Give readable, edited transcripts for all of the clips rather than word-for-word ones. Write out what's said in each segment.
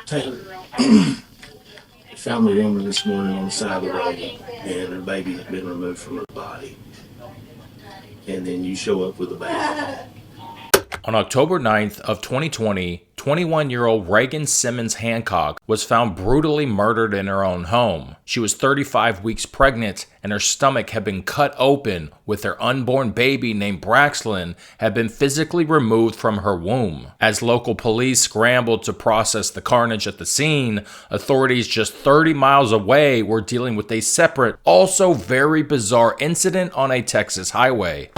Taylor, found the woman this morning on the side of the road, and her baby had been removed from her body. And then you show up with the baby. On October 9th of 2020, 21-year-old Reagan Simmons Hancock was found brutally murdered in her own home. She was 35 weeks pregnant, and her stomach had been cut open, with her unborn baby named Braxlin had been physically removed from her womb. As local police scrambled to process the carnage at the scene, authorities just 30 miles away were dealing with a separate, also very bizarre incident on a Texas highway.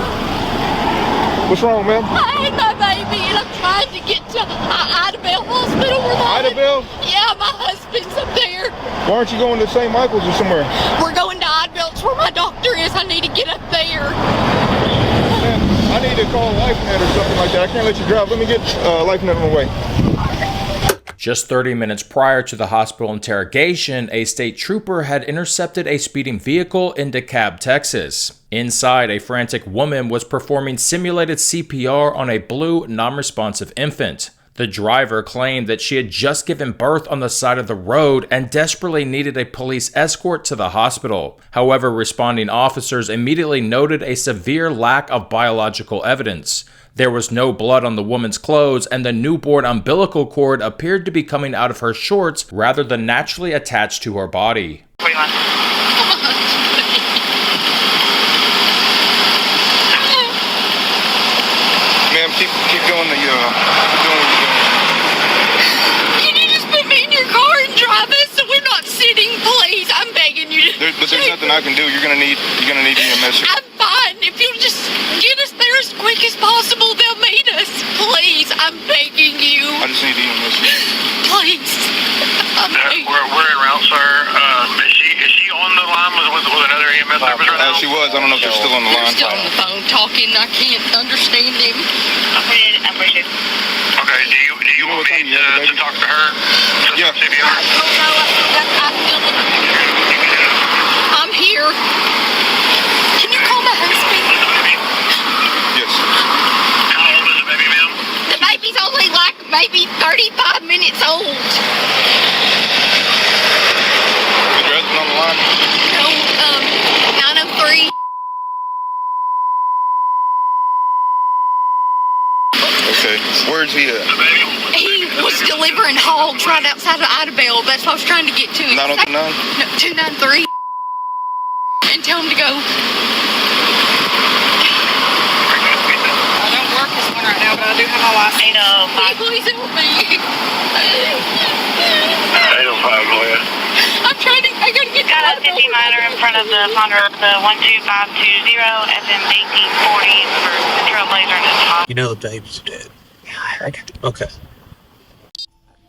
What's wrong, ma'am? I had my baby and I'm trying to get to Idabel Hospital. Idabel? Yeah, my husband's up there. Why aren't you going to St. Michael's or somewhere? We're going to Idabel. It's where my doctor is. I need to get up there. Man, I need to call LifeNet or something like that. I can't let you drive. Let me get LifeNet on the way. Just 30 minutes prior to the hospital interrogation, a state trooper had intercepted a speeding vehicle in DeKalb, Texas. Inside, a frantic woman was performing simulated CPR on a blue, non-responsive infant. The driver claimed that she had just given birth on the side of the road and desperately needed a police escort to the hospital. However, responding officers immediately noted a severe lack of biological evidence. There was no blood on the woman's clothes, and the newborn umbilical cord appeared to be coming out of her shorts rather than naturally attached to her body. Ma'am, keep doing the, keep doing what you're doing. Can you just put me in your car and drive us so we're not sitting, please? I'm begging you to. But there's nothing I can do. You're gonna need EMS. I'm fine. If you'll just get us there as quick as possible, they'll meet us. Please, I'm begging you. I just need EMS. Please. We're en route, sir. Is she on the line with another EMS service right now? She was. I don't know if they're still on the line. They're still on the phone talking. I can't understand him. Okay. Do you want me to talk to her? Yeah. I'm here. Can you call my husband? Yes. How old is the baby, ma'am? The baby's only like maybe 35 minutes old. Is your husband on the line? No, 903. Okay. Where's he at? He was delivering hogs right outside of Idabel. That's what I was trying to get to. 909? No, 293. And tell him to go. I don't work this one right now, but I do have my license. Please help me. 805, go ahead. I gotta get Got a 50 miler in front of the Ponderosa 12520 FM 1840 for Trailblazer and his hot. You know the baby's dead. Okay.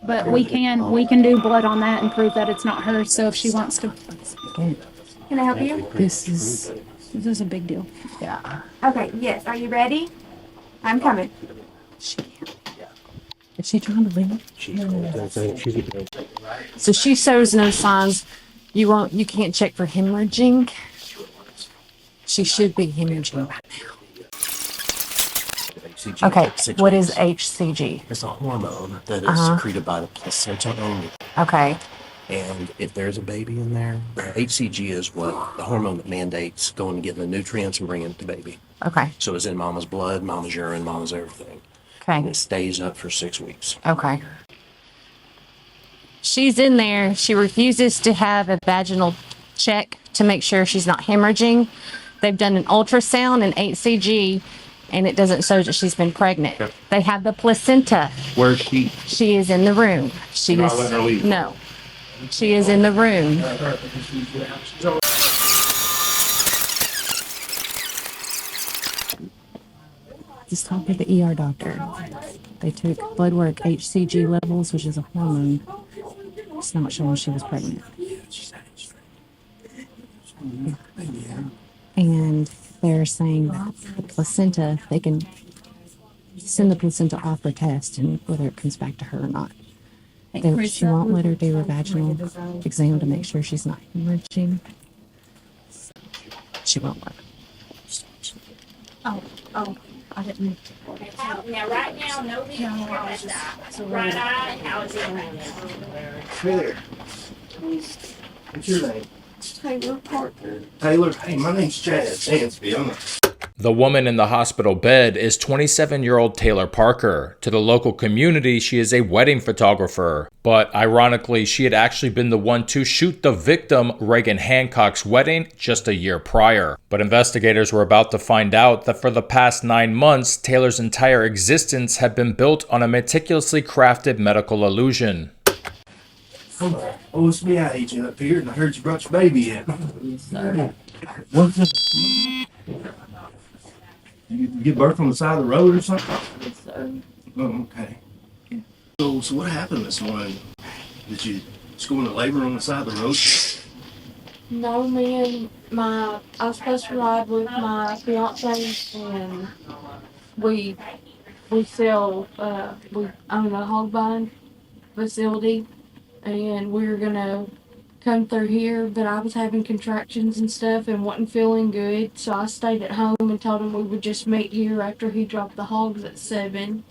But we can do blood on that and prove that it's not hers. So if she wants to, can I help you? This is a big deal. yeah. Okay, yes. Are you ready? I'm coming. Is she trying to leave? So she shows no signs. You can't check for hemorrhaging. She should be hemorrhaging right now. Okay, what is HCG? It's a hormone that is secreted by the placenta only. Okay, And if there's a baby in there, HCG is what the hormone that mandates going and getting the nutrients and bringing it to baby. okay, So it's in mama's blood, mama's urine, mama's everything. And okay, it stays up for 6 weeks. okay. She's in there. She refuses to have a vaginal check to make sure she's not hemorrhaging. They've done an ultrasound and HCG, and it doesn't show that she's been pregnant. Okay. They have the placenta. Where's she? She is in the room. She You're is not letting her leave? no. She is in the room. Just talk to the ER doctor. They took blood work, HCG levels, which is a hormone. It's not showing she was pregnant. And they're saying that the placenta, they can send the placenta off for test and whether it comes back to her or not. She won't let her do a vaginal exam to make sure she's not hemorrhaging. She won't let her. Oh. I didn't. Now, right now, no right eye, how is it? There. What's your name? Taylor Parker. Taylor. Hey, my name's Chad Stansby. I'm a The woman in the hospital bed is 27-year-old Taylor Parker. To the local community, she is a wedding photographer. But ironically, she had actually been the one to shoot the victim, Reagan Hancock's wedding, just a year prior. But investigators were about to find out that for the past 9 months, Taylor's entire existence had been built on a meticulously crafted medical illusion. Hello. Oh, it's me, agent up here, and I heard you brought your baby in. Yes, sir. What's it? You give birth on the side of the road or something? Yes, sir. Oh, okay. So what happened this morning? Did you just go into labor on the side of the road? No, I was supposed to ride with my fiance, and we sell, we own a hog buying facility, and we were gonna come through here, but I was having contractions and stuff and wasn't feeling good, so I stayed at home and told him we would just meet here after he dropped the hogs at 7.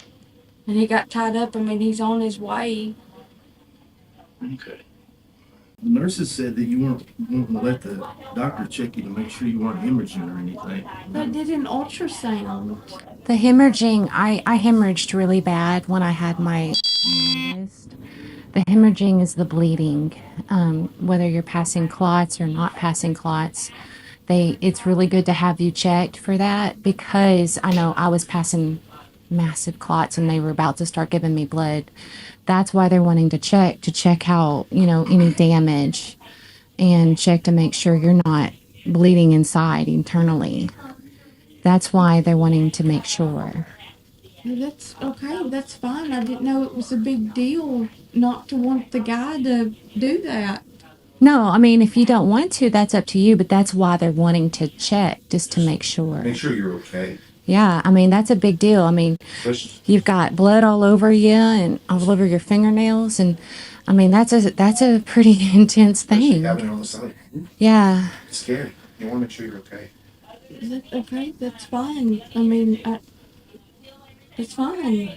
And he got tied up. I mean, he's on his way. Okay. The nurses said that you weren't wanting to let the doctor check you to make sure you weren't hemorrhaging or anything. I did an ultrasound. The hemorrhaging, I hemorrhaged really bad when I had my youngest. The hemorrhaging is the bleeding, whether you're passing clots or not passing clots. It's really good to have you checked for that, because I know I was passing massive clots and they were about to start giving me blood. That's why they're wanting to check how, any damage, and check to make sure you're not bleeding inside internally. That's why they're wanting to make sure. That's okay. That's fine. I didn't know it was a big deal not to want the guy to do that. No, I mean, if you don't want to, that's up to you, but that's why they're wanting to check, just to make sure. Make sure you're okay. Yeah, I mean, that's a big deal. I mean, you've got blood all over you and all over your fingernails, and I mean, that's a pretty intense thing. Having it on the side. Yeah. It's scary. You want to make sure you're okay. Okay, that's fine. I mean, it's fine.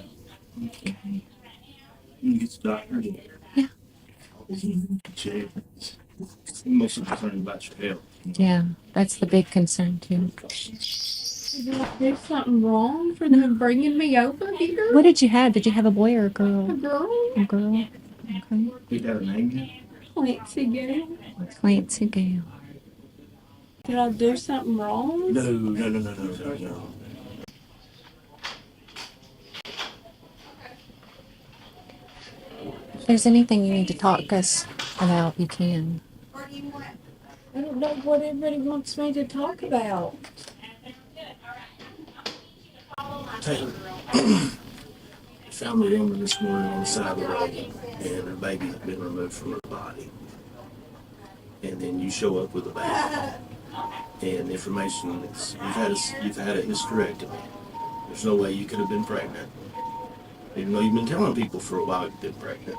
Okay. You can get the doctor. Yeah. Check. I'm mostly concerned about your health. Yeah, that's the big concern too. Did I do something wrong for them bringing me over here? What did you have? Did you have a boy or a girl? A girl? A girl. Okay. You got a name yet? Clancy Gale. Clancy Gale. Did I do something wrong? No. If there's anything you need to talk to us about, you can. I don't know what everybody wants me to talk about. Taylor, found a woman this morning on the side of the road, and her baby had been removed from her body. And then you show up with a baby, and information is you've had a hysterectomy. There's no way you could have been pregnant, even though you've been telling people for a while you've been pregnant.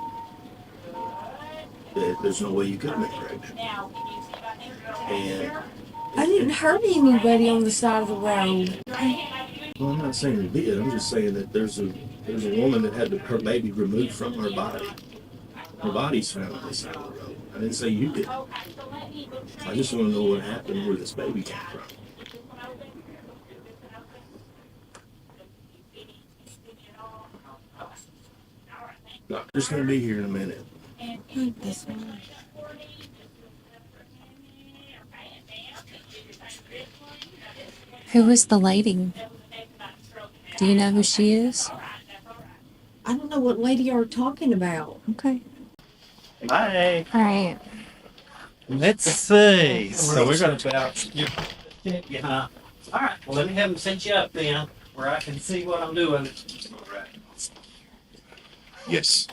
There's no way you could have been pregnant. And I didn't hurt anybody on the side of the road. well, I'm not saying you did. I'm just saying that there's a woman that had her baby removed from her body. Her body's found on the side of the road. I didn't say you did. I just want to know what happened, where this baby came from. Doctor's going to be here in a minute. This one. Who is the lady? Do you know who she is? I don't know what lady you're talking about. Okay. Hi. All right. Let's see. So we're going to about you, huh? All right. Well, let me have them set you up then, where I can see what I'm doing. All right. Yes.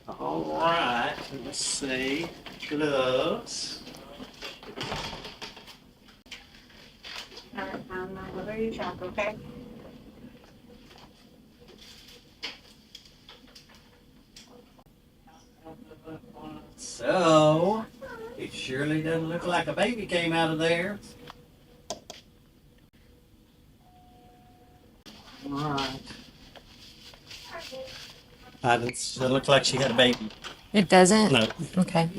All right. Let's see. Gloves. All right, I'm not going to your shop, okay? So, it surely doesn't look like a baby came out of there. Doesn't look like she had a baby. It doesn't? No, Okay.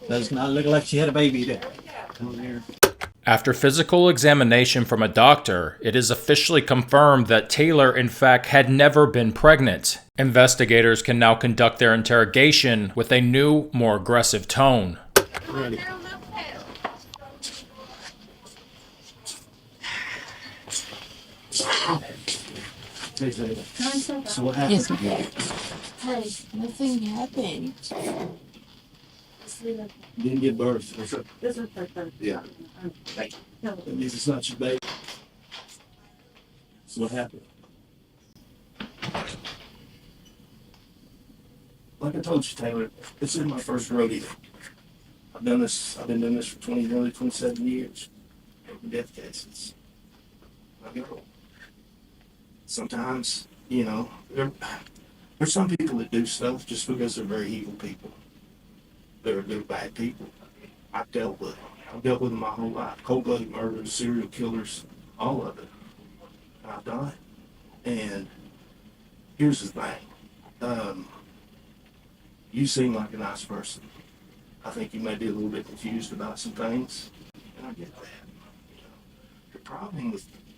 does not look like she had a baby there. Down there. After physical examination from a doctor, it is officially confirmed that Taylor, in fact, had never been pregnant. Investigators can now conduct their interrogation with a new, more aggressive tone. Ready. Hey, Zayda. So what happened? Yes, ma'am. Hey, nothing happened. You didn't give birth. Yeah. That means it's not your baby. So what happened? Like I told you, Taylor, this is my first rodeo. I've been doing this for nearly 27 years. Death cases. I go. Sometimes, there's some people that do stuff just because they're very evil people. They're bad people. I've dealt with them. I've dealt with them my whole life. Cold-blooded murderers, serial killers, all of it. I've done it. And here's the thing. You seem like a nice person. I think you may be a little bit confused about some things, and I get that.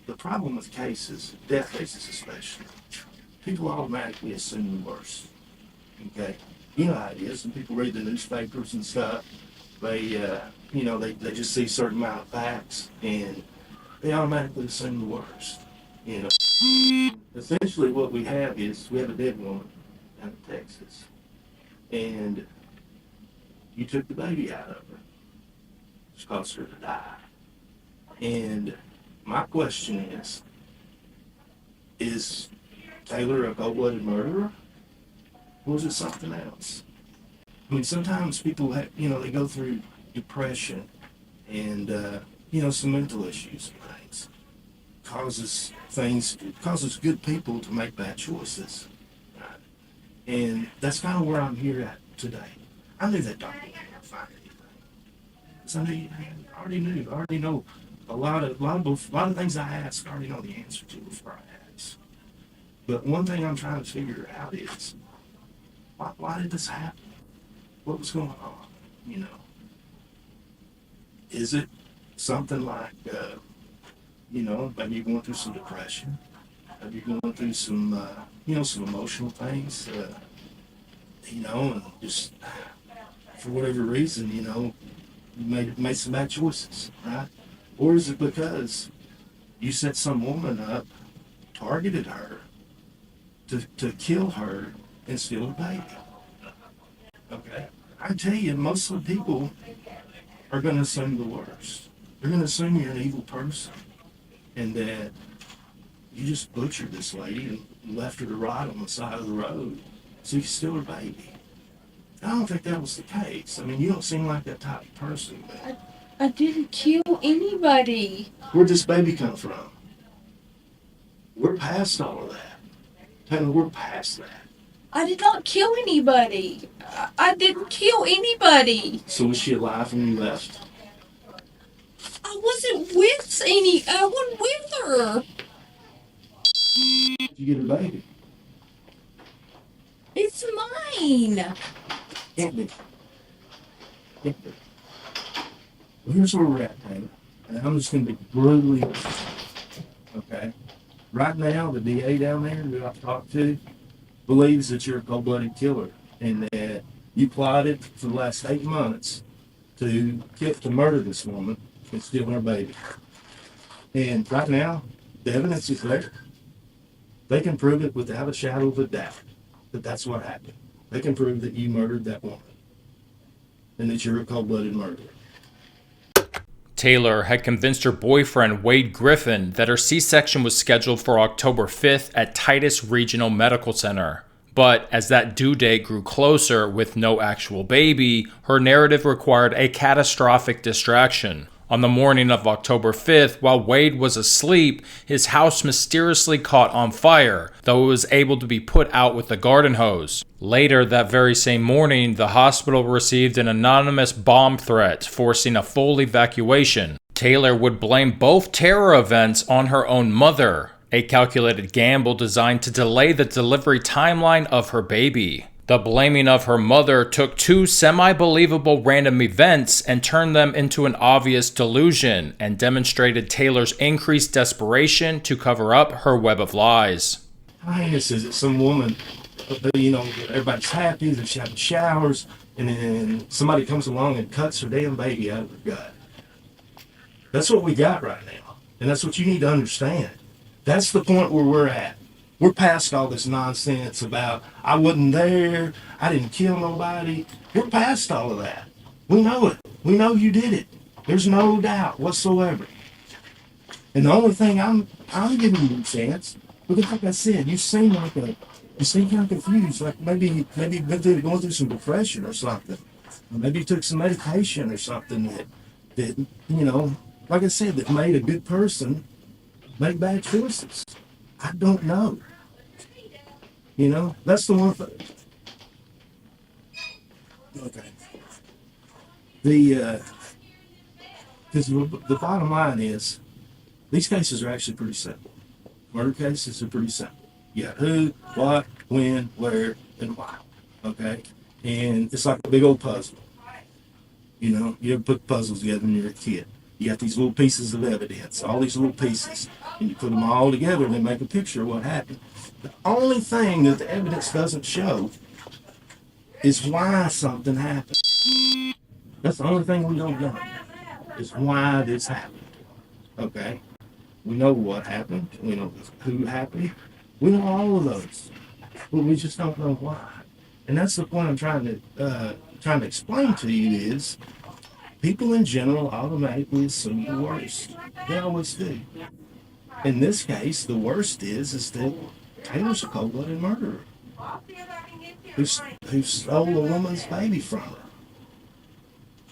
The problem with cases, death cases especially, people automatically assume the worst. Okay, you know how it is. When people read the newspapers and stuff, they just see a certain amount of facts and they automatically assume the worst. Essentially, what we have is we have a dead woman down in Texas, and you took the baby out of her, which caused her to die. And my question is Taylor a cold-blooded murderer? Or is it something else? I mean, sometimes people have, they go through depression and, some mental issues and things. Causes good people to make bad choices. Right? And that's kind of where I'm here at today. I knew that doctor wasn't going to find anything. Because I already know a lot of things I ask, I already know the answer to before I ask. But one thing I'm trying to figure out is, why did this happen? What was going on? Is it something like, maybe you're going through some depression? Maybe you're going through some emotional things, and just for whatever reason, you made some bad choices, right? Or is it because you set some woman up, targeted her, to kill her and steal her baby? Okay? I tell you, most of the people are going to assume the worst. They're going to assume you're an evil person and that you just butchered this lady and left her to rot on the side of the road so you could steal her baby. I don't think that was the case. I mean, you don't seem like that type of person. I didn't kill anybody. Where'd this baby come from? We're past all of that. Taylor, we're past that. I did not kill anybody. I didn't kill anybody. So was she alive when you left? I wasn't with her. Did you get her baby? It's mine. Can't be. Can't be. Well, here's where we're at, Taylor. And I'm just going to be brutally honest. Okay? Right now, the DA down there who I've talked to believes that you're a cold-blooded killer and that you plotted for the last 8 months to murder this woman and steal her baby. And right now, the evidence is there. They can prove it without a shadow of a doubt that that's what happened. They can prove that you murdered that woman and that you're a cold-blooded murderer. Taylor had convinced her boyfriend, Wade Griffin, that her C-section was scheduled for October 5th at Titus Regional Medical Center. But as that due date grew closer with no actual baby, her narrative required a catastrophic distraction. On the morning of October 5th, while Wade was asleep, his house mysteriously caught on fire, though it was able to be put out with a garden hose. Later that very same morning, the hospital received an anonymous bomb threat, forcing a full evacuation. Taylor would blame both terror events on her own mother, a calculated gamble designed to delay the delivery timeline of her baby. The blaming of her mother took two semi-believable random events and turned them into an obvious delusion and demonstrated Taylor's increased desperation to cover up her web of lies. How heinous is it? Some woman, everybody's happy, they're having showers, and then somebody comes along and cuts her damn baby out of her gut. That's what we got right now. And that's what you need to understand. That's the point where we're at. We're past all this nonsense about, I wasn't there, I didn't kill nobody. We're past all of that. We know it. We know you did it. There's no doubt whatsoever. And the only thing I'm giving you a chance, because like I said, you seem kind of confused, like maybe you've been going through some depression or something. Or maybe you took some medication or something that like I said, that made a good person make bad choices. I don't know. That's the one thing. Okay. Because the bottom line is, these cases are actually pretty simple. Murder cases are pretty simple. You got who, what, when, where, and why. Okay? And it's like a big old puzzle. You ever put puzzles together when you're a kid? You got these little pieces of evidence, all these little pieces, and you put them all together and they make a picture of what happened. The only thing that the evidence doesn't show is why something happened. That's the only thing we don't know, is why this happened. Okay? We know what happened. We know who happened. We know all of those, but we just don't know why. And that's the point I'm trying to explain to you is, people in general automatically assume the worst. They always do. In this case, the worst is that Taylor's a cold-blooded murderer who stole a woman's baby from her.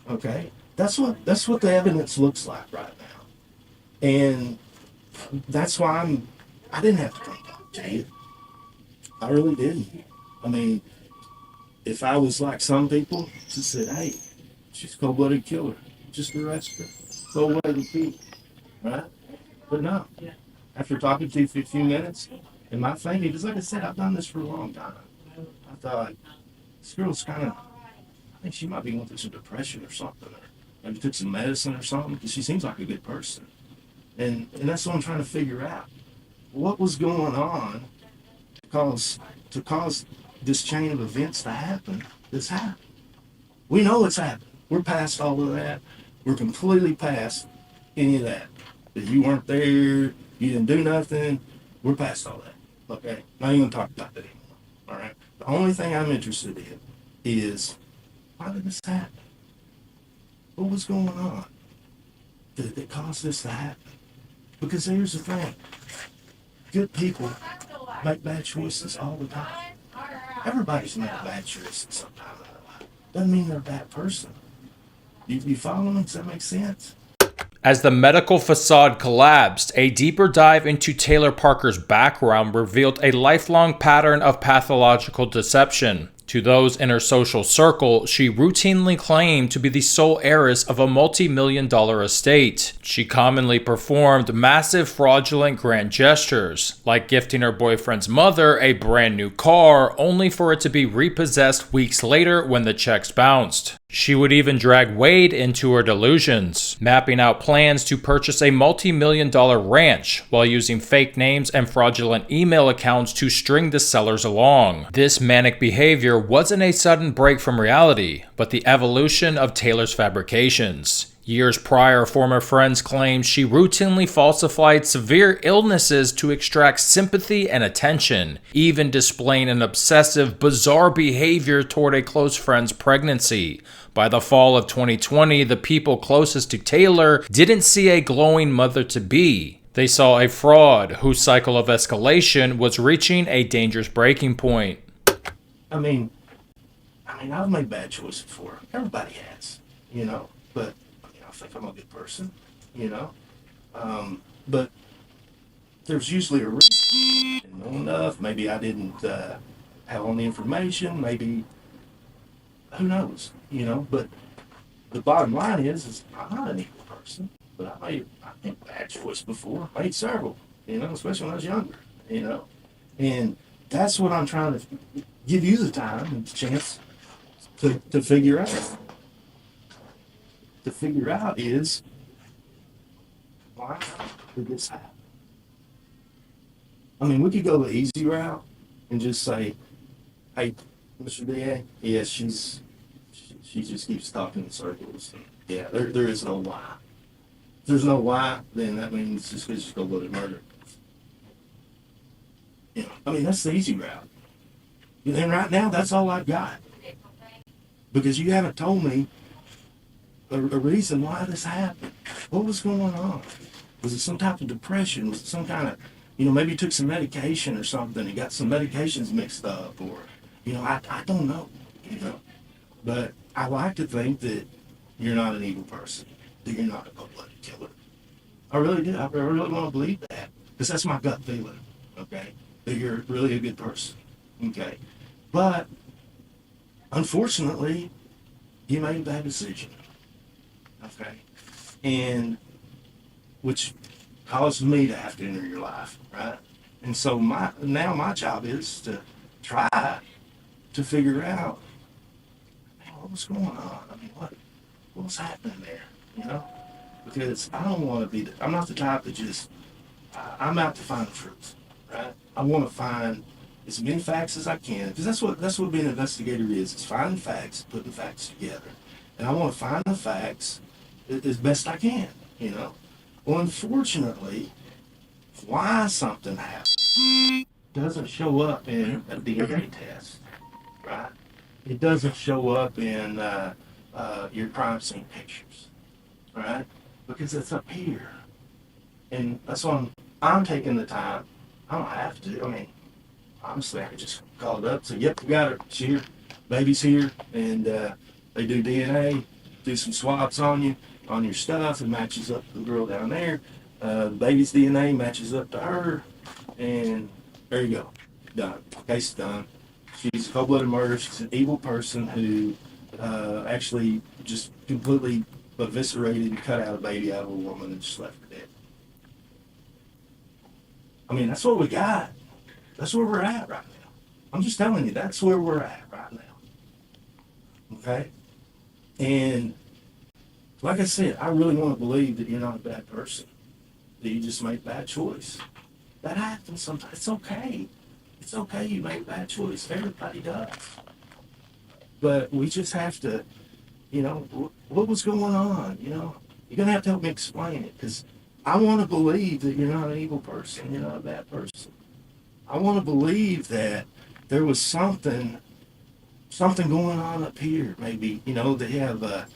Okay? That's what the evidence looks like right now. And that's why I didn't have to come talk to you. I really didn't. I mean, if I was like some people, just said, hey, she's a cold-blooded killer, just arrest her. Go away with people, right? But no. After talking to you for a few minutes, and my thinking, because like I said, I've done this for a long time. I thought, this girl's I think she might be going through some depression or something, or maybe took some medicine or something, because she seems like a good person. And that's what I'm trying to figure out. What was going on to cause this chain of events to happen that's happened? We know it's happened. We're past all of that. We're completely past any of that. That you weren't there, you didn't do nothing. We're past all that. Okay? Not even talk about that anymore. All right? The only thing I'm interested in is, why did this happen? What was going on that caused this to happen? Because here's the thing. Good people make bad choices all the time. Everybody's made a bad choice at some time in their life. Doesn't mean they're a bad person. You follow me? Does that make sense? As the medical facade collapsed, a deeper dive into Taylor Parker's background revealed a lifelong pattern of pathological deception. To those in her social circle, she routinely claimed to be the sole heiress of a multi-million-dollar estate. She commonly performed massive fraudulent grand gestures, like gifting her boyfriend's mother a brand new car, only for it to be repossessed weeks later when the checks bounced. She would even drag Wade into her delusions, mapping out plans to purchase a multi-million-dollar ranch while using fake names and fraudulent email accounts to string the sellers along. This manic behavior wasn't a sudden break from reality, but the evolution of Taylor's fabrications. Years prior, former friends claimed she routinely falsified severe illnesses to extract sympathy and attention, even displaying an obsessive, bizarre behavior toward a close friend's pregnancy. By the fall of 2020, the people closest to Taylor didn't see a glowing mother-to-be. They saw a fraud whose cycle of escalation was reaching a dangerous breaking point. I mean, I've made bad choices before. Everybody has, but I think I'm a good person, but there's usually a reason. Didn't know enough. Maybe I didn't have all the information. Maybe, who knows, but the bottom line is I'm not an equal person, but I made bad choice before. I made several, especially when I was younger, and that's what I'm trying to give you the time and the chance to figure out. To figure out is why did this happen? I mean, we could go the easy route and just say, "Hey, Mr. DA, yeah, she just keeps talking in circles. And yeah, there is no why. If there's no why, then that means it's just cold-blooded murder. I mean, that's the easy route. And right now, that's all I've got. Because you haven't told me a reason why this happened. What was going on? Was it some type of depression? Was it some kind of, maybe you took some medication or something and got some medications mixed up? Or, I don't know, But I like to think that you're not an evil person, that you're not a cold-blooded killer. I really do. I really want to believe that. Because that's my gut feeling, okay? That you're really a good person, okay? But, unfortunately, you made a bad decision, okay? And, which caused me to have to enter your life, right? And so now my job is to try to figure out, man, what was going on? I mean, what was happening there, Because I don't want to be, I'm not the type that just, I'm out to find the truth, right? I want to find as many facts as I can, because that's what being an investigator is. It's finding facts, putting facts together. And I want to find the facts as best I can, Well, unfortunately, why something happened doesn't show up in a DNA test, right? It doesn't show up in your crime scene pictures, right? Because it's up here. And that's why I'm taking the time. I don't have to. I mean, honestly, I could just call it up and say, yep, we got her. She's here. Baby's here. And they do DNA, do some swabs on you, on your stuff. It matches up to the girl down there. The baby's DNA matches up to her. And there you go. Done. Case done. She's a cold-blooded murderer. She's an evil person who actually just completely eviscerated and cut out a baby out of a woman and just left her dead. I mean, that's what we got. That's where we're at right now. I'm just telling you, that's where we're at right now. Okay? And like I said, I really want to believe that you're not a bad person, that you just made a bad choice. That happens sometimes. It's okay. It's okay you made a bad choice. Everybody does. But we just have to, what was going on, You're going to have to help me explain it, because I want to believe that you're not an evil person, you're not a bad person. I want to believe that there was something going on up here. Maybe, they have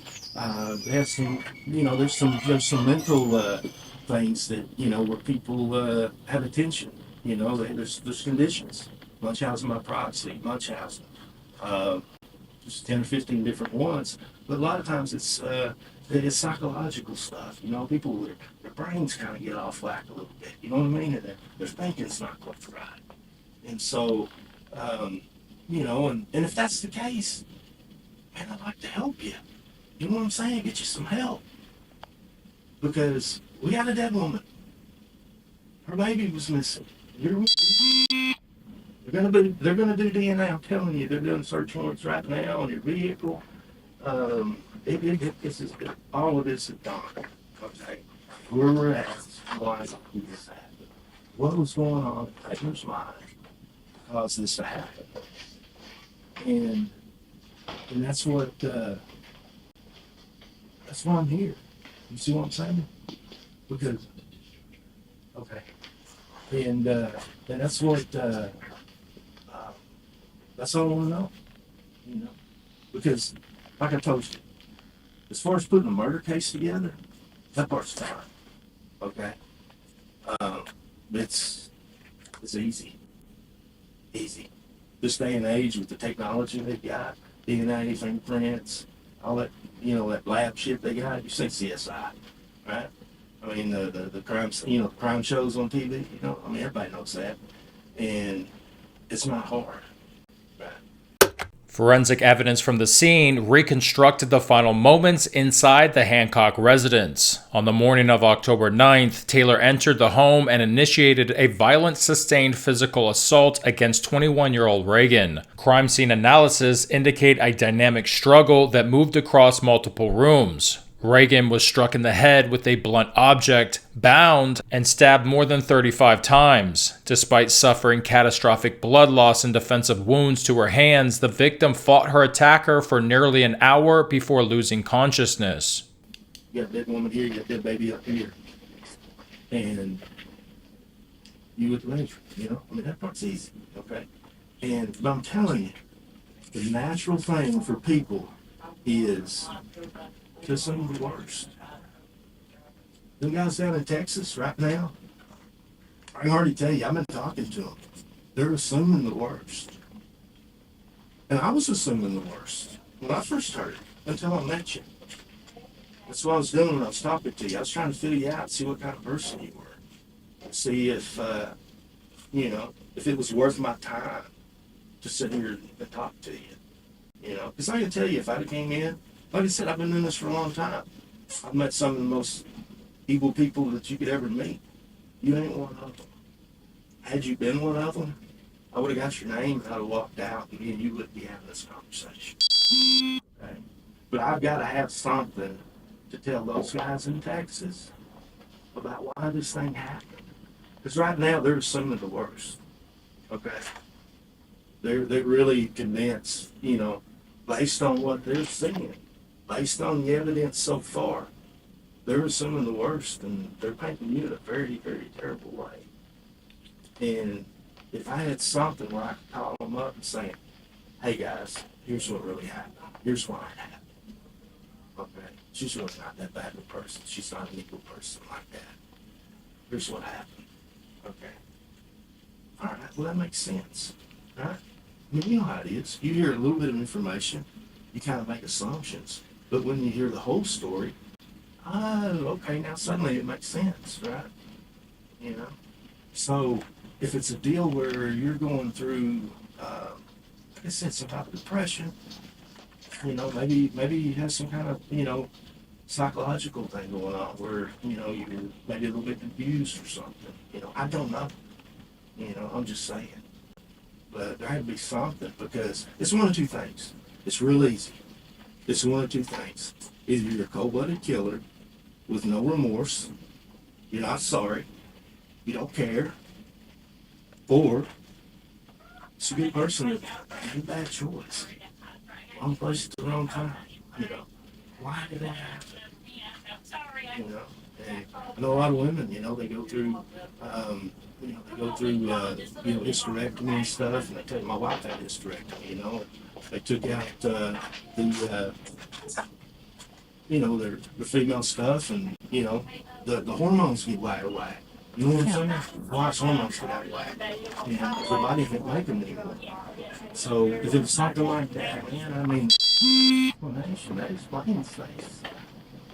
some, there's some mental things that, where people have attention. There's conditions. Munchausen by proxy, Munchausen. Just 10 or 15 different ones. But a lot of times it's psychological stuff. People, their brains kind of get off whack a little bit. You know what I mean? And their thinking's not quite right. And so, and if that's the case, man, I'd like to help you. You know what I'm saying? Get you some help. Because we got a dead woman. Her baby was missing. They're gonna do DNA. I'm telling you, they're doing search warrants right now on your vehicle. All of this is done. Okay, where we're at, why did this happen? What was going on in Taylor's mind caused this to happen? And that's why I'm here. You see what I'm saying? Because, okay. And that's what, that's all I want to know, Because, like I told you, as far as putting a murder case together, that part's fine, okay? It's easy. Easy. This day and age with the technology they've got, DNA, fingerprints, all that, that lab shit they got, you say CSI, right? I mean, the crime, crime shows on TV, everybody knows that. And it's not hard. Forensic evidence from the scene reconstructed the final moments inside the Hancock residence. On the morning of October 9th, Taylor entered the home and initiated a violent sustained physical assault against 21-year-old Reagan. Crime scene analysis indicate a dynamic struggle that moved across multiple rooms. Reagan was struck in the head with a blunt object, bound, and stabbed more than 35 times. Despite suffering catastrophic blood loss and defensive wounds to her hands, the victim fought her attacker for nearly an hour before losing consciousness. You got a dead woman here, you got a dead baby up here. And you with the range, you know? I mean, that part's easy, okay? But I'm telling you, the natural thing for people is to assume the worst. Them guys down in Texas right now, I can already tell you, I've been talking to them. They're assuming the worst. And I was assuming the worst when I first heard it, until I met you. That's what I was doing when I was talking to you. I was trying to feel you out, see what kind of person you were. See if, if it was worth my time to sit here and talk to you. You know, because I can tell you, if I'd have came in, like I said, I've been in this for a long time. I've met some of the most evil people that you could ever meet. You ain't one of them. Had you been one of them, I would have got your name and I'd have walked out and me and you wouldn't be having this conversation. Okay? But I've got to have something to tell those guys in Texas about why this thing happened. Because right now they're assuming the worst. Okay? They're really convinced, you know, based on what they're seeing. Based on the evidence so far, they're assuming the worst, and they're painting you in a very, very terrible way. And if I had something where I could call them up and say, hey guys, here's what really happened. Here's why it happened. Okay, she's really not that bad of a person. She's not an evil person like that. Here's what happened. Okay. All right, well that makes sense, right? I mean, you know how it is. You hear a little bit of information, you kind of make assumptions. But when you hear the whole story, oh, okay, now suddenly it makes sense, right? You know? So if it's a deal where you're going through, like I said, some type of depression, you know, maybe you have some kind of, you know, psychological thing going on where, you know, you're maybe a little bit confused or something. You know, I don't know. You know, I'm just saying. But there had to be something, because it's one of two things. It's real easy. It's one of two things. Either you're a cold-blooded killer with no remorse, you're not sorry, you don't care, or it's a good person that made a bad choice. Wrong place at the wrong time. You know, why did that happen? You know, and I know a lot of women, you know, they go through, hysterectomy and stuff, and I tell you, my wife had hysterectomy, you know, they took out the female stuff, and, you know, the hormones get out of whack. You know what I'm saying? The wife's hormones get out of whack. You know, her body can't make them anymore. So if it was something like that, man, I mean, that explains things.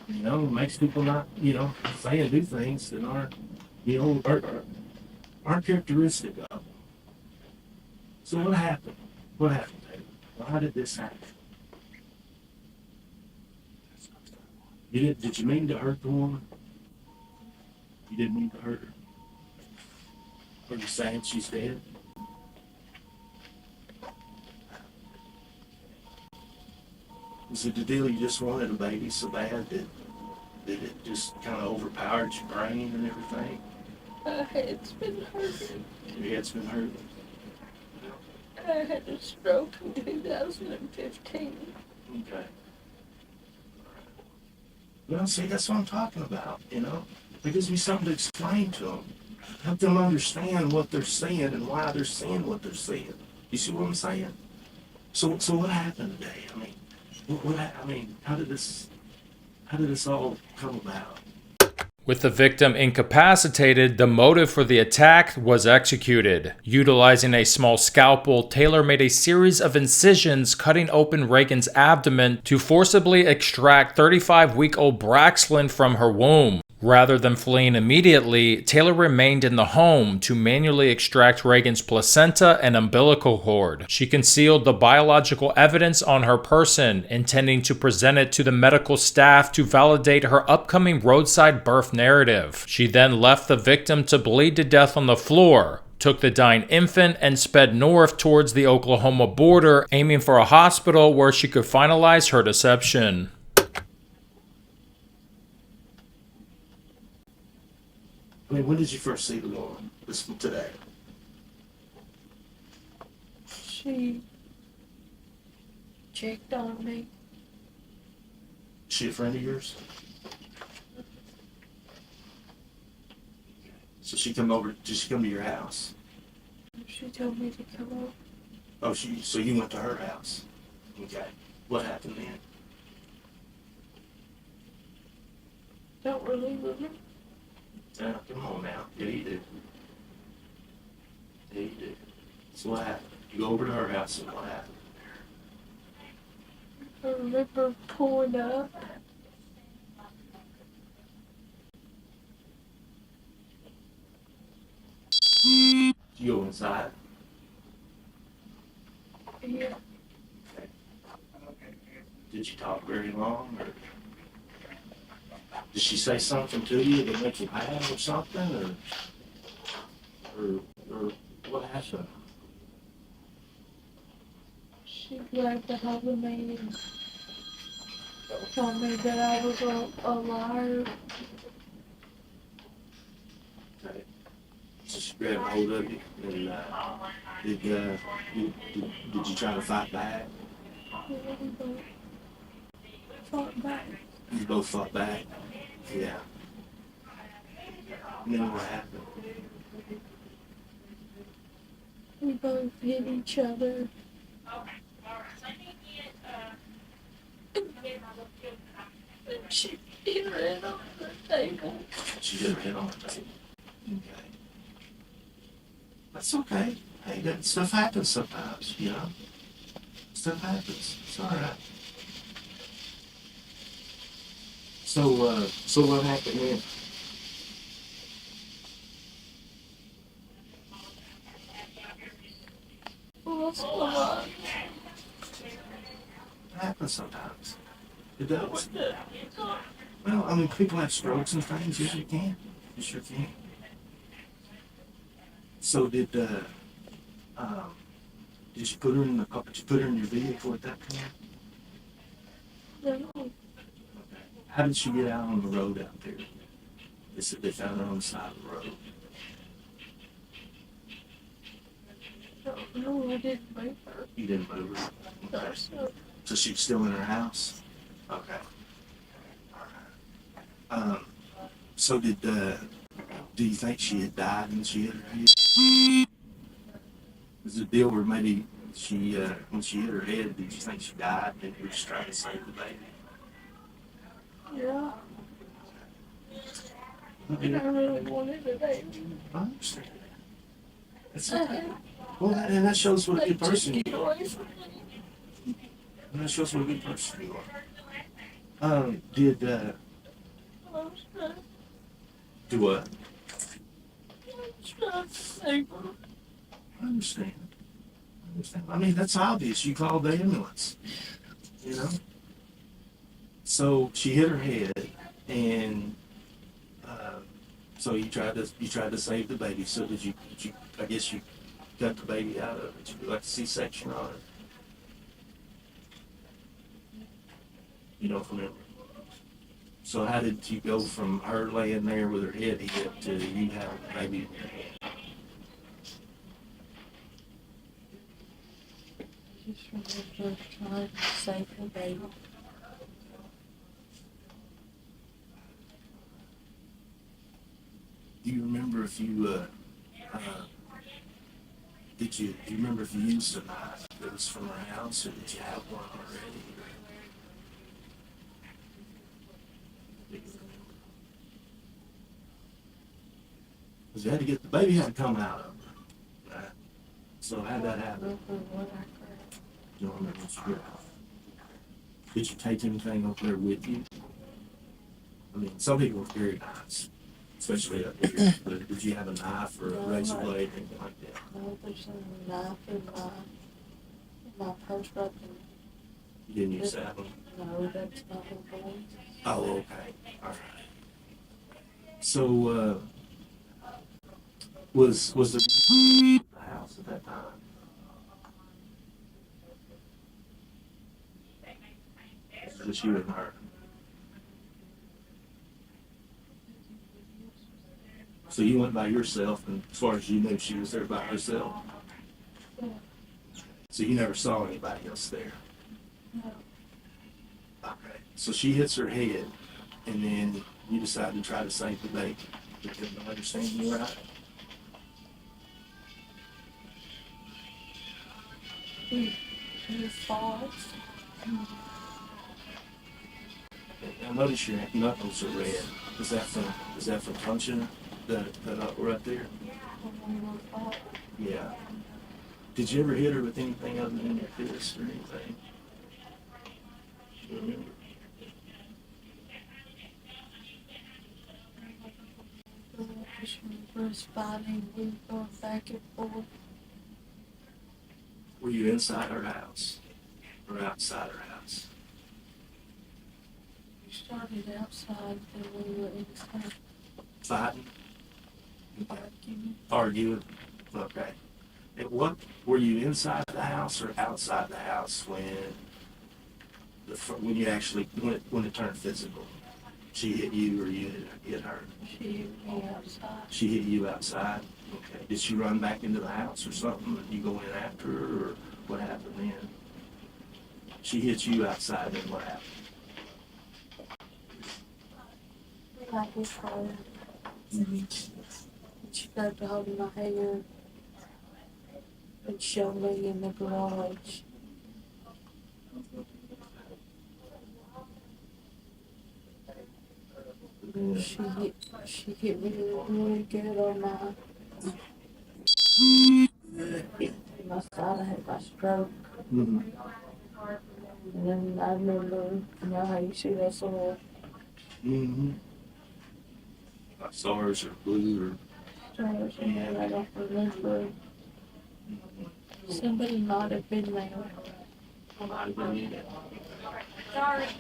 You know, it makes people not, you know, say and do things that aren't, you know, aren't characteristic of them. So what happened? What happened, David? Why did this happen? Did you mean to hurt the woman? You didn't mean to hurt her? Are you saying she's dead? Is it the deal you just wanted a baby so bad that it just kind of overpowered your brain and everything? My head's been hurting. Your head's been hurting? I had a stroke in 2015. Okay. Well, see, that's what I'm talking about, you know? It gives me something to explain to them. Help them understand what they're seeing and why they're seeing what they're seeing. You see what I'm saying? So what happened today? I mean, how did this all come about? With the victim incapacitated, the motive for the attack was executed. Utilizing a small scalpel, Taylor made a series of incisions cutting open Reagan's abdomen to forcibly extract 35-week-old Braxlin from her womb. Rather than fleeing immediately, Taylor remained in the home to manually extract Reagan's placenta and umbilical cord. She concealed the biological evidence on her person, intending to present it to the medical staff to validate her upcoming roadside birth narrative. She then left the victim to bleed to death on the floor, took the dying infant, and sped north towards the Oklahoma border, aiming for a hospital where she could finalize her deception. I mean, when did you first see the woman? This today? She checked on me. Is she a friend of yours? So she come over, did she come to your house? She told me to come over. Oh, so you went to her house? Okay. What happened then? Don't really remember. Yeah, come on now. Yeah, you do. Yeah, you do. So what happened? You go over to her house and what happened? I remember pulling up. You go inside. Yeah. Did you talk very long, or did she say something to you that made you mad or something, or what happened? She grabbed a hold of me and told me that I was a liar. Okay. So she grabbed hold of you, and did you try to fight back? Yeah, we both fought back. You both fought back? Yeah. And then what happened? We both hit each other. And she hit her head on the table. She hit her head on the table. Okay. That's okay. Hey, that stuff happens sometimes, you know? Stuff happens. It's all right. So what happened then? What's going on? It happens sometimes. It does. Well, I mean, people have strokes and things. Yes, you can. You sure can. So did you put her in the car? Did you put her in your vehicle at that point? No. How did she get out on the road out there? They said they found her on the side of the road. No, I didn't move her. You didn't move her? Okay. No, sir. So she's still in her house? Okay. All right. So do you think she had died when she hit her head? Was the deal where maybe she, when she hit her head, did you think she died and you were just trying to save the baby? Yeah. And I really wanted a baby. I understand that. That's okay. Well, and that shows what a good person you are. And that shows what a good person you are. Do what? I understand. I mean, that's obvious. You called the ambulance. You know? So she hit her head, and so you tried to save the baby. So did you I guess you got the baby out of it. You like a C-section on it. You don't remember. So how did you go from her laying there with her head hit to you having the baby in your hand? Just remember trying to save the baby. Do you remember if you do you remember if you used a knife that was from her house, or did you have one already? Because you had to get the baby had to come out of her, right? So how'd that happen? You don't remember what you did. Did you take anything up there with you? I mean, some people carry knives, especially up here. But did you have a knife or a razor blade, anything like that? No, there's a knife in my purse right there. You didn't use that one? No, that's not her phone. Oh, okay. All right. So, was there the house at that time? Just you and her. So you went by yourself, and as far as you knew, she was there by herself. So you never saw anybody else there. No. Okay. So she hits her head, and then you decide to try to save the baby. Did I understand you right? He falls. I notice your knuckles are red. Is that from punching that right there? Yeah. Did you ever hit her with anything other than your fist or anything? Remember? We were fighting, we were going back and forth. Were you inside her house or outside her house? We started outside, then we were inside. Fighting? Arguing. Arguing? Okay. And what, were you inside the house or outside the house when you actually, when it turned physical? She hit you or you hit her? She hit me outside. She hit you outside? Okay. Did she run back into the house or something? Did you go in after her or what happened then? She hit you outside, then what happened? I hit her. She grabbed a hold of my hair and shoved me in the garage. She hit me really good on my side. I had my stroke. Mm-hmm. And then I remember, you know how you see that sore? Mm-hmm. Like SARS or flu or... Stars in there, I don't remember. Somebody might have been there. Might have been.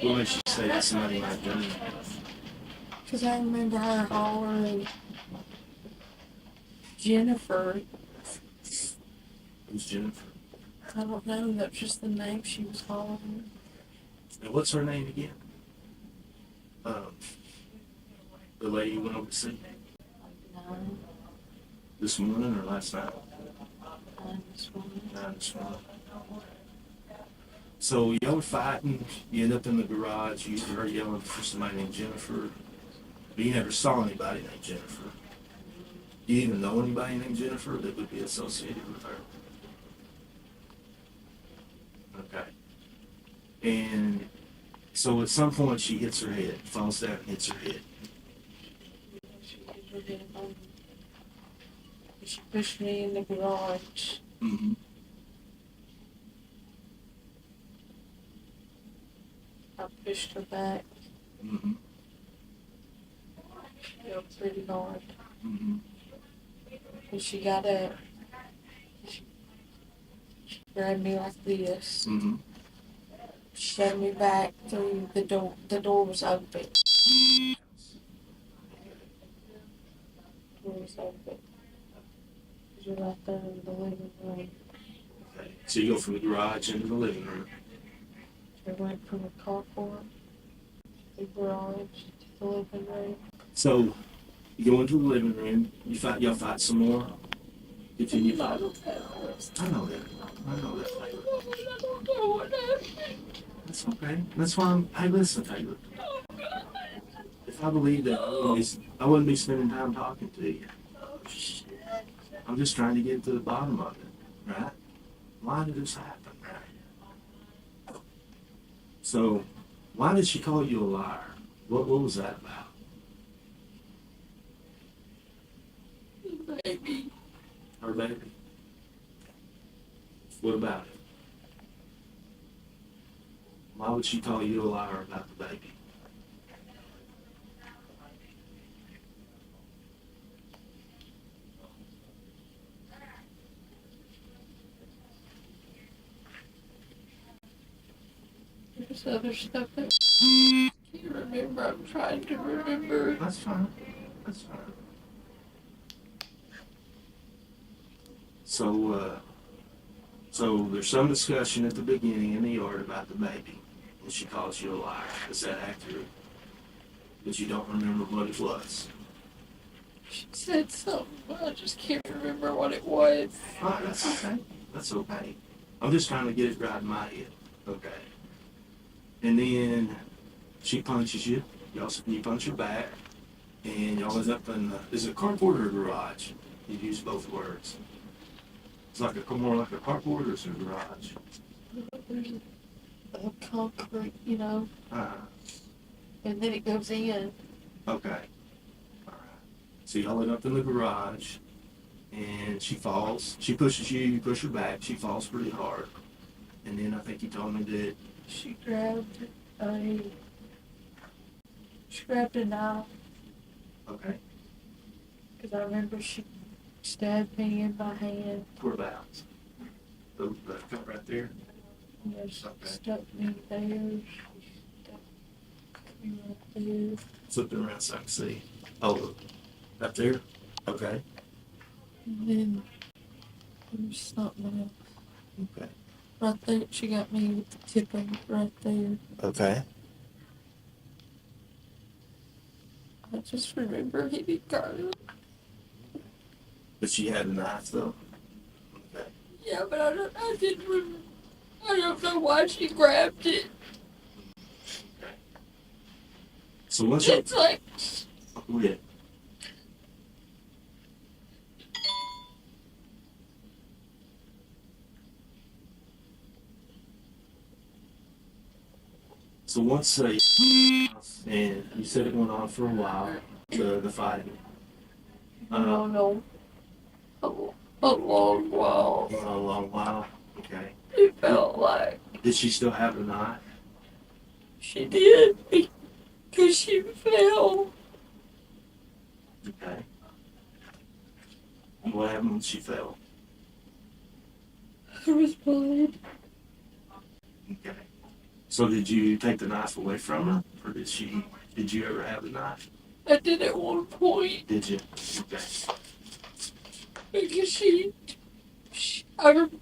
What makes you say that somebody might have been there? Because I remember her hollering, Jennifer. Who's Jennifer? I don't know, that's just the name she was hollering. And what's her name again? The lady you went over to see? No, This morning or last night? this one. Nine this morning. So y'all were fighting, you end up in the garage, you heard yelling for somebody named Jennifer, but you never saw anybody named Jennifer. Do you even know anybody named Jennifer that would be associated with her? Okay. And so at some point she hits her head, falls down and hits her head. She hit her head on me. She pushed me in the garage. Mm-hmm. I pushed her back. Mm-hmm. She fell pretty hard. Mm-hmm. And she got up. She grabbed me like this. Mm-hmm. Shoved me back through the door. The door was open. The door was open. You're right there in the living room. Okay. So you go from the garage into the living room. I went from the carport, the garage, to the living room. So you go into the living room, y'all fight some more. Continue fighting. I know that. That's okay. That's why hey, listen, Taylor. If I believed that, I wouldn't be spending time talking to you. I'm just trying to get to the bottom of it, right? Why did this happen, right? So, why did she call you a liar? What was that about? Baby. Her baby? What about it? Why would she call you a liar about the baby? There's other stuff that I can't remember. I'm trying to remember. That's fine. That's fine. So there's some discussion at the beginning in the yard about the baby, and she calls you a liar. Is that accurate? But you don't remember what it was. She said something, but I just can't remember what it was. All right, that's okay. That's okay. I'm just trying to get it right in my head. Okay. And then she punches you. You punch her back, and y'all is up in the. Is it a carport or a garage? You use both words. It's like more like a carport or is it a garage? There's a concrete, you know, Uh-huh. and then it goes in. Okay. All right. So y'all end up in the garage, and she falls. She pushes you. You push her back. She falls pretty hard. And then I think you told me that She grabbed a knife, okay. because I remember she stabbed me in my hand. Whereabouts? The cut right there. You know, she Okay. stuck me there. She stuck me right there. Flip it around so I can see. Oh, up there. Okay. And then there's something else. Okay. Right there, she got me with the tip of it right there. Okay. I just remember hitting Carla. But she had a knife though. Okay. Yeah, but I didn't remember. I don't know why she grabbed it. So once you It's like, yeah. So once and you said it went on for a while, the fighting. no. A long while. A long while. Okay. It felt like Did she still have the knife? she did because she fell. Okay. And what happened when she fell? There was blood. Okay. So did you take the knife away from her, or did you ever have the knife? I did at one point Did you? Okay. because I remember.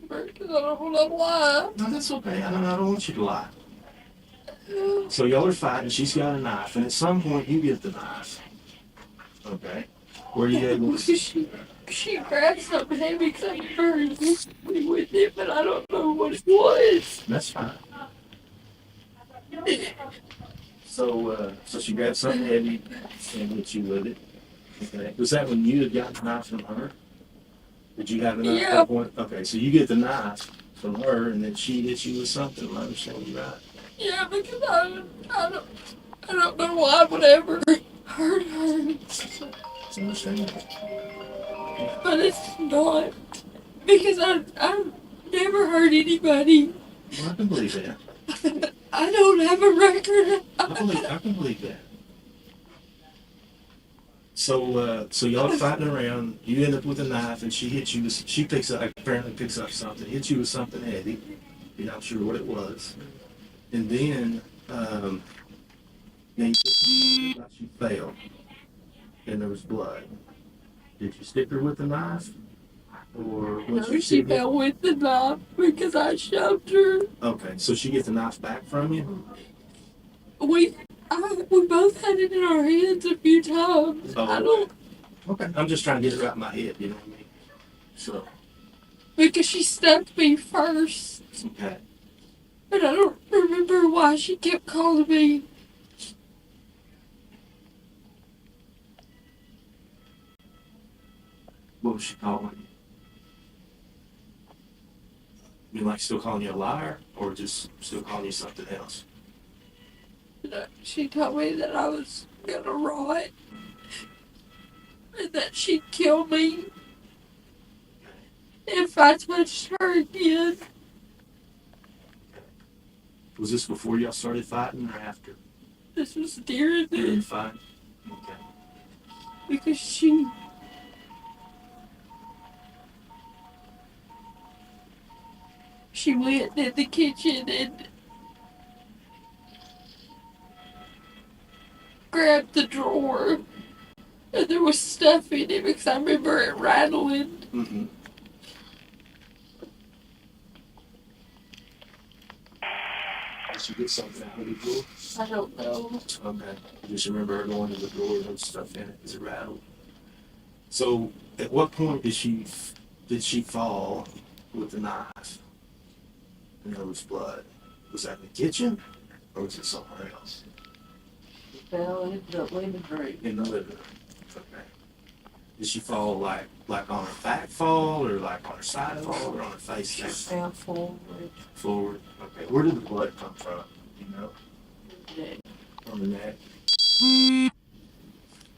Because I don't want to lie. No, that's okay. I don't want you to lie. So y'all are fighting. She's got a knife, and at some point you get the knife. Okay. Were you able to? She grabbed something heavy because I burned me with it, but I don't know what it was. That's fine. So she grabbed something heavy and hit you with it. Okay. Was that when you had gotten the knife from her? Did you have the knife at that point? Okay, so you get the knife from her, and then she hits you with something. Am I understanding you right? Yeah, because I don't know why I would ever hurt her. It's understandable. But it's not. Because I've never hurt anybody. Well, I can believe that. I don't have a record. I can believe that. So y'all are fighting around. You end up with a knife, and she hits you. She apparently picks up something, hits you with something heavy. You're not sure what it was. And then, you said about she fell, and there was blood. Did you stick her with the knife, or No, she fell with the knife because I shoved her. Okay, so she gets the knife back from you. We both had it in our hands a few times. Oh, I don't. Okay, I'm just trying to get it right in my head. You know what I mean? So. Because she stuck me first. Okay. But I don't remember why she kept calling me. What was she calling you? I mean, like still calling you a liar, or just still calling you something else? She told me that I was gonna rot. And that she'd kill me if I touched her again. Was this before y'all started fighting or after? This was during During the the fight? Okay. because she went in the kitchen and grabbed the drawer, and there was stuff in it because I remember it rattling. Mm-hmm. Did she get something out of the drawer? I don't know. Okay. You just remember her going to the drawer and there was stuff in it as it rattled. So, at what point did she fall with the knife? And there was blood. Was that in the kitchen, or was it somewhere else? Fell in the living room. In the living room. Okay. Did she fall like on her back fall, or like on her side fall, or on her face? She fell forward. Forward. Okay. Where did the blood come from? You know? From the neck.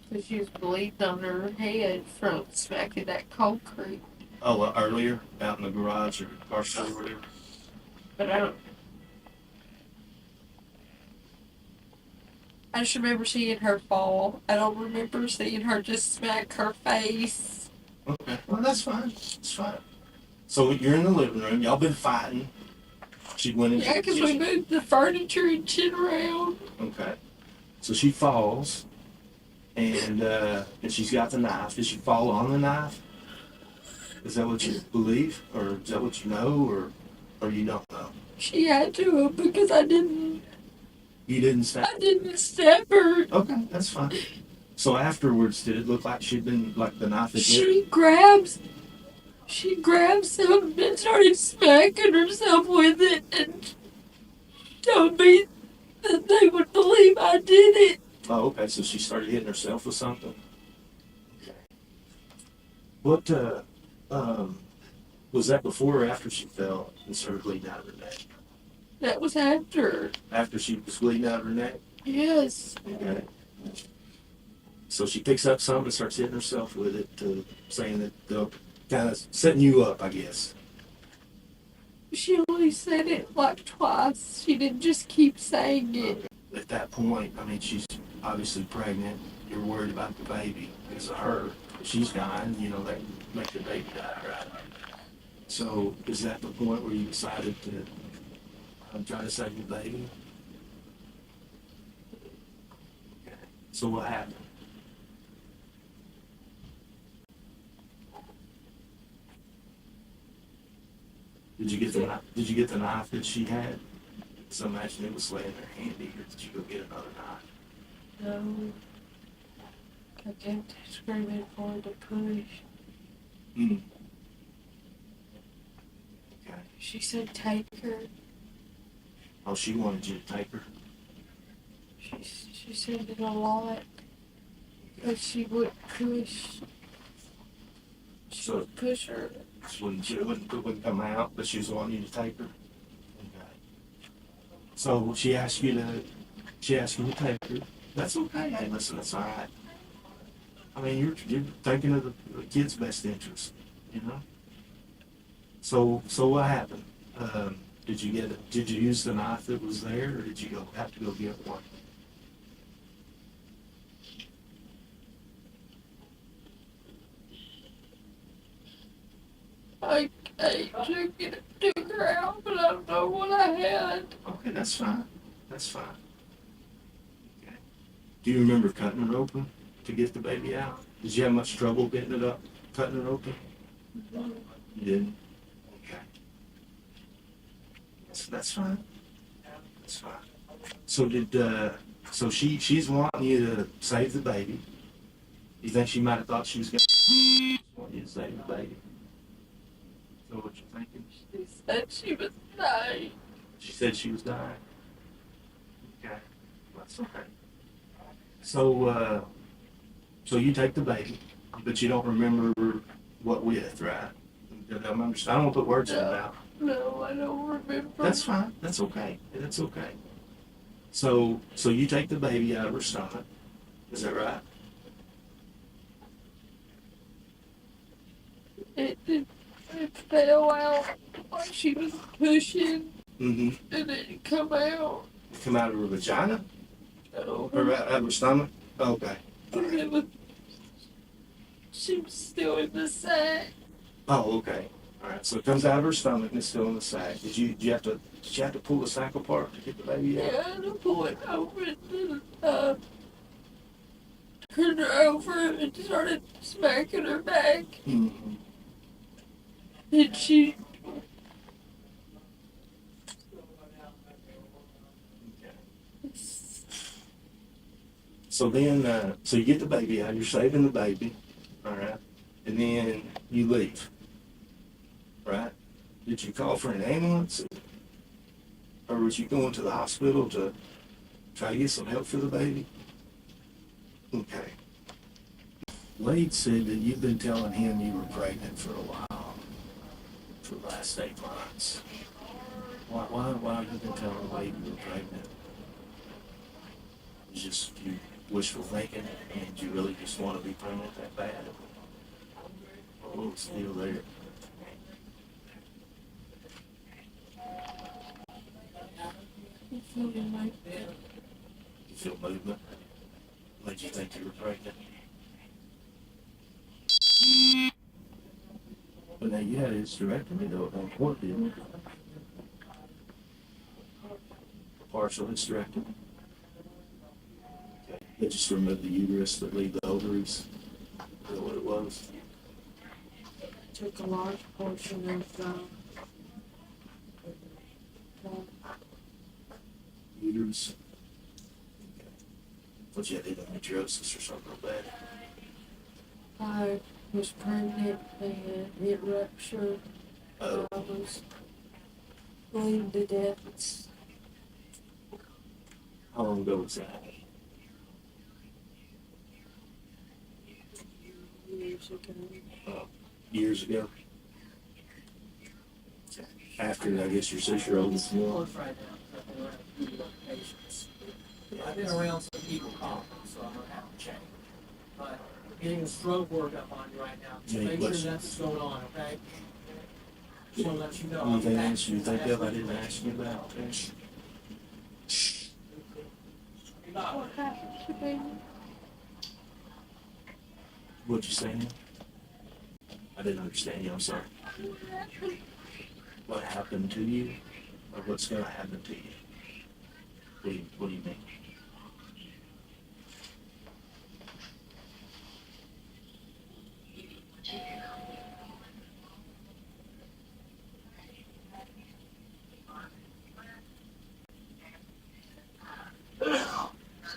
Because she was bleeding on her head from smacking that concrete. Oh, well, earlier out in the garage or car store or whatever. But I just remember seeing her fall. I don't remember seeing her just smack her face. Okay. Well, that's fine. It's fine. So you're in the living room. Y'all been fighting. She went into Yeah, the because we kitchen. moved the furniture and shit around. Okay. So she falls, and she's got the knife. Did she fall on the knife? Is that what you believe, or is that what you know, or you don't know? She had to because I didn't I didn't stab her. Okay, that's fine. So afterwards, did it look like she'd been like the knife had hit? She grabbed something and started smacking herself with it and told me that they would believe I did it. Oh, okay. So she started hitting herself with something. Okay. What was that before or after she fell and started bleeding out of her neck? That was after. After she was bleeding out of her neck? Yes. Okay. So she picks up something and starts hitting herself with it, saying that they'll kind of setting you up, I guess. She only said it like twice. She didn't just keep saying it. At that point, I mean, she's obviously pregnant. You're worried about the baby because of her. She's dying, you know, that can make the baby die, right? So is that the point where you decided to try to save the baby? Okay. So what happened? Did you get the knife that she had? So imagine it was laying there handy, or did you go get another knife? No. I kept screaming for her to push. Mm. Okay. She said take her. Oh, she wanted you to take her? She said it a lot. But she would push. She So would push her. it wouldn't come out, but she was wanting you to take her? Okay. So she asked you to take her. That's okay. Hey, listen, that's all right. I mean, you're thinking of the kid's best interest, you know? So what happened? Did you use the knife that was there, or did you have to go get one? I took her out, but I don't know what I had. Okay, that's fine. That's fine. Okay. Do you remember cutting her open to get the baby out? Did you have much trouble getting it up, cutting her open? No. You didn't? Okay. That's fine. That's fine. So she's wanting you to save the baby. You think she might have thought she was going to want you to save the baby? Is that what you're thinking? She said she was dying. She said she was dying. Okay. That's okay. So you take the baby, but you don't remember what with, right? I don't understand. I don't want to put words in your mouth. No, I don't remember. That's fine. That's okay. That's okay. So you take the baby out of her stomach. Is that right? It fell out like she was pushing. Mm-hmm. and it come out. Come out of her vagina Oh, or out of her stomach? Okay. and it was, she was still in the sack. Oh, okay. All right. So it comes out of her stomach and it's still in the sack. Did you have to pull the sack apart to get the baby out? Yeah, and I pulled it over and then, turned her over and started smacking her back. Mm-hmm. And she, So then, so you get the baby out. You're saving the baby. All right. And then you leave. Right? Did you call for an ambulance? Or was you going to the hospital to try to get some help for the baby? Okay. Wade said that you've been telling him you were pregnant for a while, for the last 8 months. Why have you been telling Wade you were pregnant? It's just you wishful thinking, and you really just want to be pregnant that bad? What was the deal there? I'm feeling like that. You feel movement? Made you think you were pregnant? But now you had a hysterectomy though at one point, didn't you? Partial hysterectomy. Okay. They just removed the uterus but leave the ovaries. Is that what it was? Took a large portion of Uterus. Okay. Thought you had endometriosis or something like that. I was pregnant and it ruptured. Oh. I was bleeding to death. How long ago was that? Years ago. Years ago? Okay. After, I guess, your 6-year-old was born. I've been around some people coughing, so I'm gonna have to check. But I'm getting a stroke workup on you right now. So Any make sure questions? that's what's going on, okay? Just wanna let you know. Anything else you think of I didn't ask you about? Okay. What happened to me? What'd you say now? I didn't understand you, I'm sorry. What happened to you? Or what's gonna happen to you? What do you mean?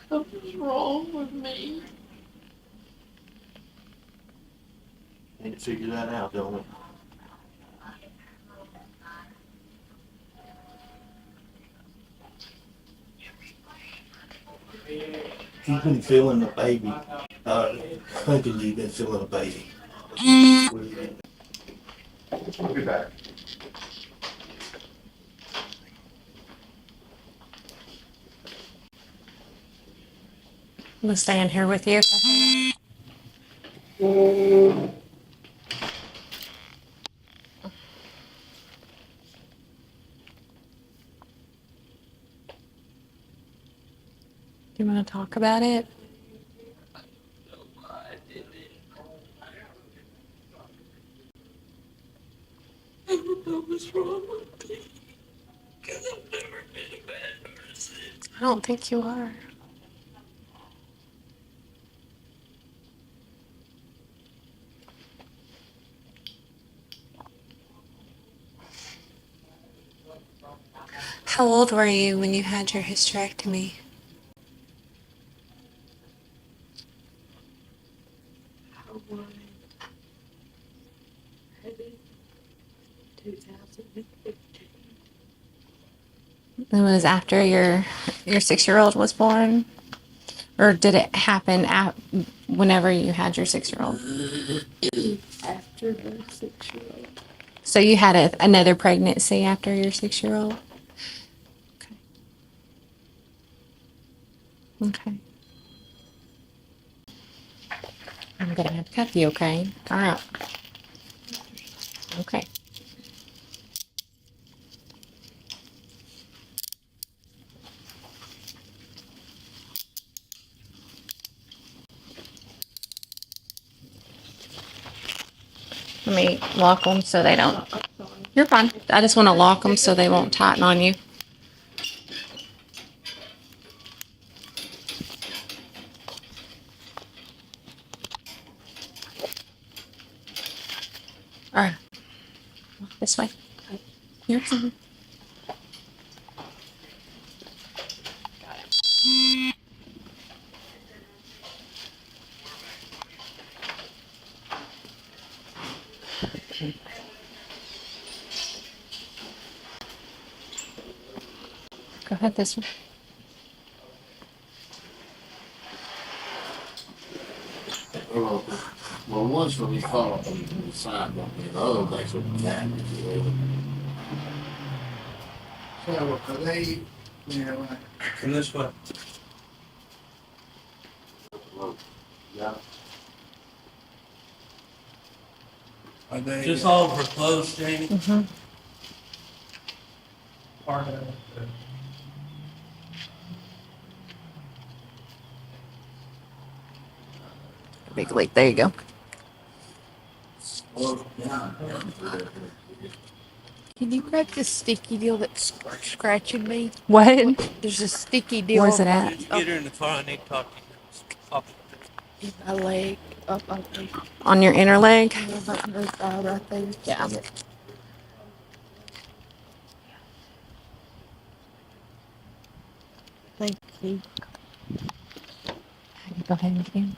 Something's wrong with me. Need to figure that out, don't we? You've been feeling a baby. Thinking you've been feeling a baby. What do you mean? We'll be back. I'm gonna stay in here with you. Do you want to talk about it? I don't know what's wrong with me. Because I've never been a bad person. I don't think you are. How old were you when you had your hysterectomy? I was maybe 2015. It was after your 6-year-old was born, or did it happen whenever you had your 6-year-old? After the 6-year-old. So you had another pregnancy after your 6-year-old? Okay. I'm gonna have to cuff you, okay? All right. Okay. Let me lock them so they don't. You're fine. I just want to lock them so they won't tighten on you. All right. This way. You're fine. Go ahead this way. Well, once when he fell off on the sidewalk, the other things with the cat. So, are they, From this way. yeah. Are they? Just all for clothes, Jamie? Mm-hmm. Part of it. Big leak. There you go. Well, yeah. Can you grab this sticky deal that's scratching me? What? There's a sticky deal. Where's it on at? Get her in the car. I need to talk to you. my leg. Up there. On your inner leg? Right there. Yeah. Thank you. Go ahead and get in.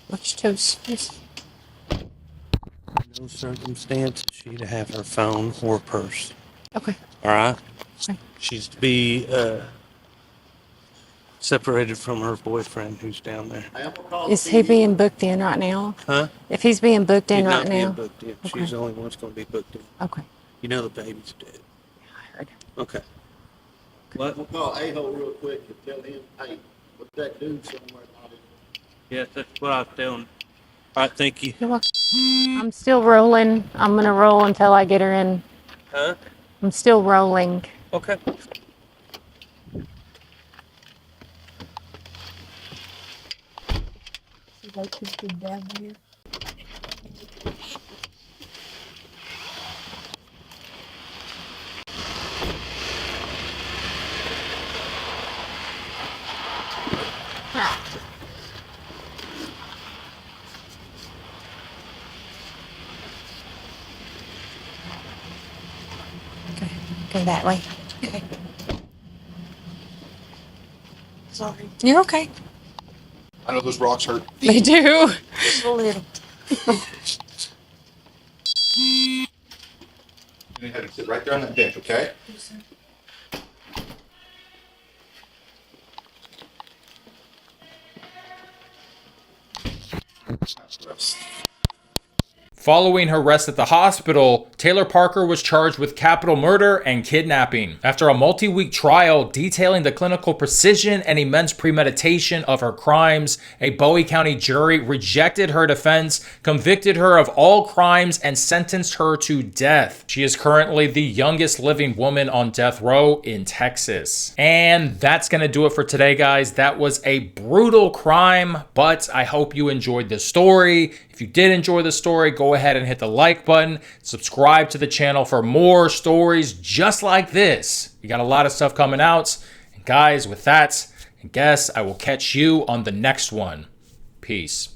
Watch your toes. Yes. No circumstance she to have her phone or purse. Okay. All right. Okay. She's to be separated from her boyfriend who's down there. Is he being booked in right now? Huh? If he's being booked in He's right not being now? booked in. Okay. She's the only one that's going to be booked in. Okay. You know the baby's dead. I heard. Okay. What? We'll call A-Hole real quick and tell him, hey, what that dude somewhere about it. Yes, that's what I was telling. All right, thank you. You're welcome. I'm still rolling. I'm going to roll until I get her in. Huh? I'm still rolling. Okay. Down here. Go that way. Okay. Sorry. You're okay. I know those rocks hurt. They do. Just a little. You had to sit right there on that bench, okay? Following her arrest at the hospital, Taylor Parker was charged with capital murder and kidnapping. After a multi-week trial detailing the clinical precision and immense premeditation of her crimes, a Bowie County jury rejected her defense, convicted her of all crimes, and sentenced her to death. She is currently the youngest living woman on death row in Texas. And that's gonna do it for today, guys. That was a brutal crime, but I hope you enjoyed this story. If you did enjoy the story, go ahead and hit the like button. Subscribe to the channel for more stories just like this. We got a lot of stuff coming out. And guys, with that, I guess I will catch you on the next one. Peace.